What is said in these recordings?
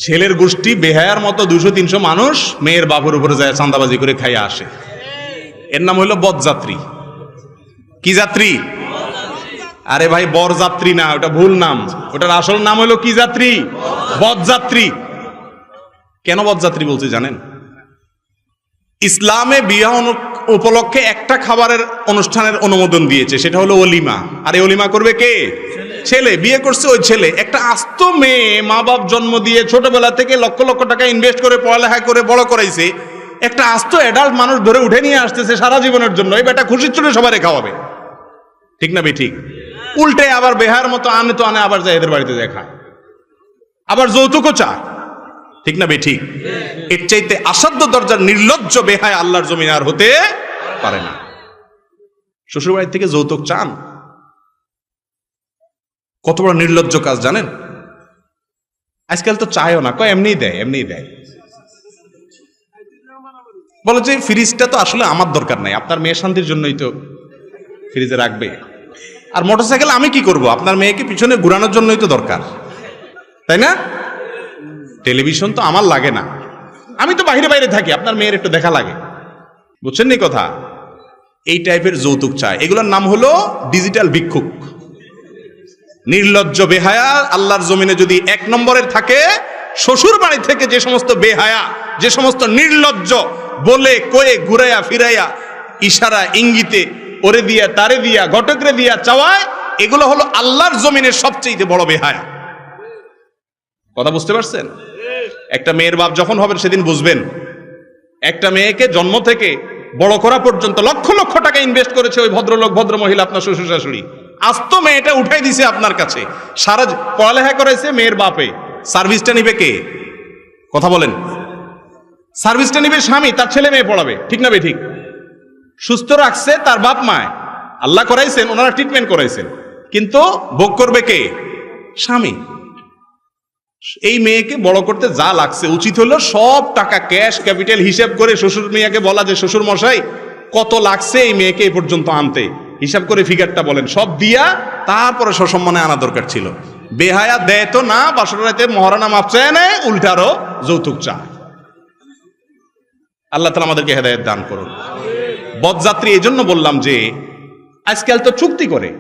ছেলের গোষ্ঠী বেহায়ার মতো 200-300 মানুষ মেয়ের বাপের উপরে যায় চাঁদাবাজি করে খাইয়া আসে। এর নাম হইল বরযাত্রী। কি যাত্রী? আরে ভাই, বরযাত্রী না, ওটা ভুল নাম। ওটার আসল নাম হলো কি যাত্রী? বরযাত্রী। কেন বরযাত্রী বলছি জানেন? ইসলামে বিবাহ উপলক্ষে একটা খাবারের অনুষ্ঠানের অনুমোদন দিয়েছে, সেটা হলো অলিমা। আর এই অলিমা করবে কে? ছেলে। বিয়ে করছে ওই ছেলে। একটা আস্ত মেয়ে, মা বাপ জন্ম দিয়ে ছোটবেলা থেকে লক্ষ লক্ষ টাকা ইনভেস্ট করে পড়ালেখা করে বড় করাইছে, একটা আস্ত অ্যাডাল্ট মানুষ ধরে উঠে নিয়ে আসতেছে সারা জীবনের জন্য। এই বেটা খুশির চলে সবাই খাওয়াবে, ঠিক না? ঠিক। উল্টে আবার বেহার মতো আনে তো আনে, আবার যায় এদের বাড়িতে দেখা, আবার যৌতুকও চায়, ঠিক না? ঠিক। এর চাইতে অসাধ্য দরজার নির্লজ্জ বেহায় আল্লাহর জমিনে আর হতে পারে না। শ্বশুর বাড়ি থেকে যৌতুক চান, কত বড় নির্লজ্জ কাজ জানেন? আজকাল তো চায়ও না, কয় এমনিই দেয়, এমনিই দেয়। বলে যে ফ্রিজটা তো আসলে আমার দরকার নাই, আপনার মেয়ের শান্তির জন্যই তো ফ্রিজে রাখবে। আর মোটরসাইকেল আমি কি করব? আপনার মেয়েকে পিছনে ঘুরানোর জন্যই তো দরকার, তাই না? টেলিভিশন তো আমার লাগে না, আমি তো বাইরে বাইরে থাকি, আপনার মেয়ের একটু দেখা লাগে। বুঝছেন নি কথা? এই টাইপের যৌতুক চায়। এগুলোর নাম হলো ডিজিটাল ভিক্ষুক। নির্লজ্জ বেহায়া আল্লাহর জমিনে যদি 1 নম্বরের থাকে, শ্বশুর বাড়ি থেকে যে সমস্ত বেহায়া, যে সমস্ত নির্লজ্জ বলে কয়ে ঘুরাইয়া ফিরাইয়া ইশারা ইঙ্গিতে ওরে দিয়া তারে দিয়া ঘটকরে দিয়া চাওয়ায়, এগুলো হলো আল্লাহর জমিনের সবচেয়ে বড় বেহায়া। কথা বুঝতে পারছেন? একটা মেয়ের বাপ যখন হবেন সেদিন বুঝবেন। একটা মেয়েকে জন্ম থেকে বড় করা পর্যন্ত লক্ষ লক্ষ টাকা ইনভেস্ট করেছে ওই ভদ্রলোক ভদ্র মহিলা, আপনার শ্বশুর শাশুড়ি। আস্ত মেয়েটা উঠাই দিছে আপনার কাছে, সারা পড়ালেখা করেছে মেয়ের বাপে। সার্ভিসটা নিবে কে? কথা বলেন। সার্ভিসটা নিবে স্বামী, তার ছেলে মেয়ে পড়াবে, ঠিক না? ঠিক। সুস্থ রাখছে তার বাপ মায়, আল্লাহ করাইছেন, ওনারা ট্রিটমেন্ট করাইছেন, কিন্তু ভোগ করবে কে? স্বামী। এই মেয়েকে বড় করতে যা লাগছে, উচিত হলো সব টাকা ক্যাশ ক্যাপিটাল হিসাব করে শ্বশুর মেয়েকে বলা যে শ্বশুর মশাই কত লাগছে এই মেয়েকে এই পর্যন্ত আনতে, হিসাব করে ফিগারটা বলেন, সব দিয়া তারপরে সসম্মানে আনা দরকার ছিল। বেহায়া দেয় তো না, বাসর রাতে মহারানা মাপ চায় নেয়, উল্টারও যৌতুক চায়। আল্লাহ তাআলা আমাদেরকে হেদায়েত দান করুন। বদযাত্রী এই জন্য বললাম যে আজকাল তো চুক্তি করে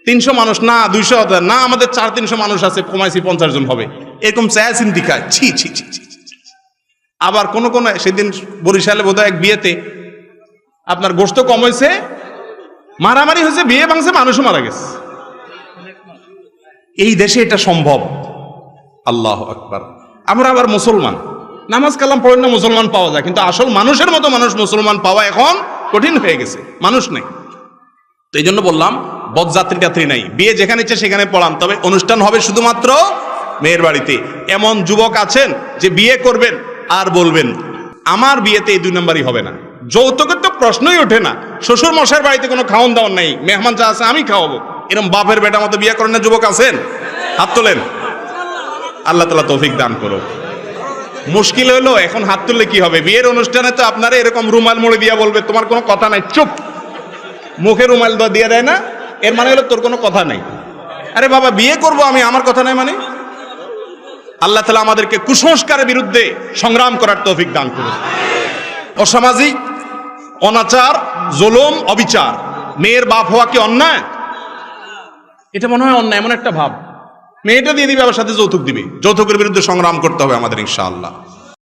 300 মানুষ না 200 না, আমাদের 400-300 মানুষ আছে, কমাইছি 50 জন হবে, এরকম চায়া চিন্তি খায়। ছি ছি ছি ছি। আবার কোন কোন সেদিন বরিশালে বোধহয় এক বিয়েতে আপনার গোশত কম হয়েছে, মারামারি হয়েছে, বিয়ে ভাঙছে, মানুষও মারা গেছে। এই দেশে এটা সম্ভব? আল্লাহু আকবার। আমরা আবার মুসলমান, নামাজ কালাম পড়েন না, মুসলমান পাওয়া যায়, কিন্তু আসল মানুষের মতো মানুষ মুসলমান পাওয়া এখন কঠিন হয়ে গেছে, মানুষ নেই। তো এই জন্য বললাম বদযাত্রী টাত্রী নাই, বিয়ে যেখানে ইচ্ছে সেখানে পড়ান, তবে অনুষ্ঠান হবে শুধুমাত্র মেয়ের বাড়িতে। এমন যুবক আছেন যে বিয়ে করবেন আর বলবেন আমার বিয়েতে এই 2 নম্বরই হবে না, যৌতুকের তো প্রশ্নই ওঠে না, শ্বশুর মশাইয়ের বাড়িতে কোনো খাওয়ান দাওয়ান নাই, মেহমান যা আছে আমি খাওয়াবো। এরকম বাপের বেটা মতো বিয়ে করেন না যুবক আছেন? হাত তোলেন। আল্লাহ তাআলা তৌফিক দান করো। মুশকিল হলো এখন হাত তুললে কি হবে? বিয়ের অনুষ্ঠানে তো আপনারা এরকম রুমাল মুড়ে দিয়া বলবে তোমার কোনো কথা নাই, চুপ। মুখে রুমাল দিয়ে দেয় না, এর মানে হলো তোর কোনো কথা নাই। আরে বাবা, বিয়ে করব আমি, আমার কথা নাই মানে? আল্লাহ তাআলা আমাদেরকে কুসংস্কারের বিরুদ্ধে সংগ্রাম করার তৌফিক দান করুন। অসামাজিক অনাচার, জুলুম, অবিচার, মেয়ের বাপ হওয়া কি অন্যায়? এটা মনে হয় অন্যায়, এমন একটা ভাব। মেয়েটা দিয়ে দিবে, আবার সাথে যৌতুক দিবে। যৌতুকের বিরুদ্ধে সংগ্রাম করতে হবে আমাদের ইনশাআল্লাহ।